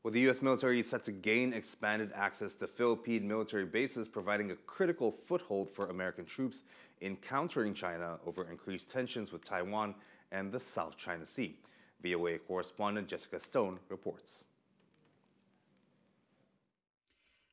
Well, the U.S. military is set to gain expanded access to Philippine military bases, providing a critical foothold for American troops in countering China over increased tensions with Taiwan and the South China Sea. VOA correspondent Jessica Stone reports.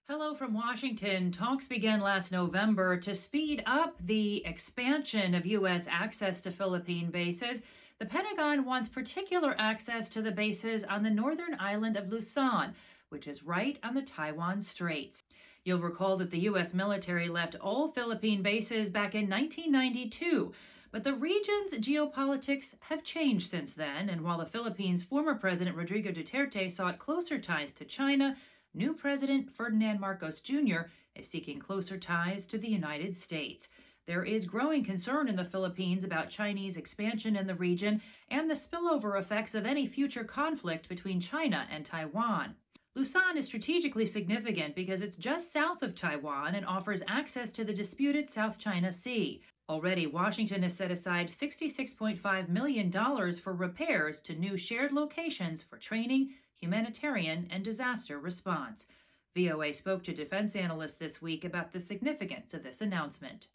Hello from Washington. Talks began last November to speed up the expansion of U.S. access to Philippine bases. The Pentagon wants particular access to the bases on the northern island of Luzon, which is right on the Taiwan Straits. You'll recall that the U.S. military left all Philippine bases back in 1992, but the region's geopolitics have changed since then, and while the Philippines' former President Rodrigo Duterte sought closer ties to China, new President Ferdinand Marcos Jr. is seeking closer ties to the United States. There is growing concern in the Philippines about Chinese expansion in the region and the spillover effects of any future conflict between China and Taiwan. Luzon is strategically significant because it's just south of Taiwan and offers access to the disputed South China Sea. Already, Washington has set aside $66.5 million for repairs to new shared locations for training, humanitarian, and disaster response. VOA spoke to defense analysts this week about the significance of this announcement.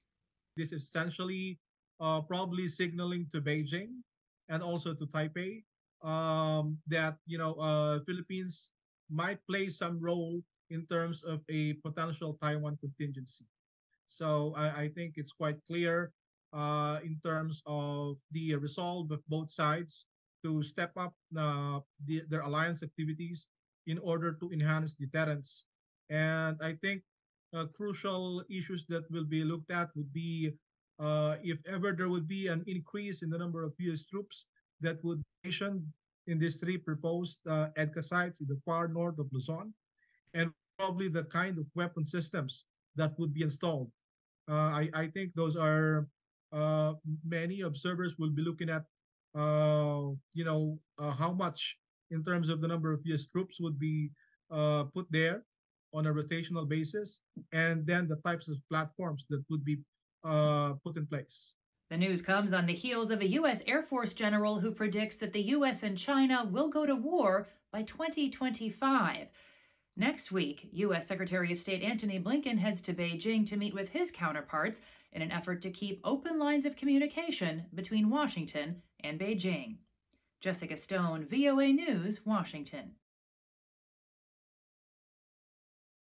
This is essentially probably signaling to Beijing and also to Taipei that Philippines might play some role in terms of a potential Taiwan contingency. So I think it's quite clear in terms of the resolve of both sides to step up their alliance activities in order to enhance deterrence. And I think crucial issues that will be looked at would be if ever there would be an increase in the number of U.S. troops that would be stationed in these three proposed EDCA sites in the far north of Luzon, and probably the kind of weapon systems that would be installed. I think those are many observers will be looking at how much in terms of the number of U.S. troops would be put there on a rotational basis, and then the types of platforms that would be put in place. The news comes on the heels of a U.S. Air Force general who predicts that the U.S. and China will go to war by 2025. Next week, U.S. Secretary of State Antony Blinken heads to Beijing to meet with his counterparts in an effort to keep open lines of communication between Washington and Beijing. Jessica Stone, VOA News, Washington.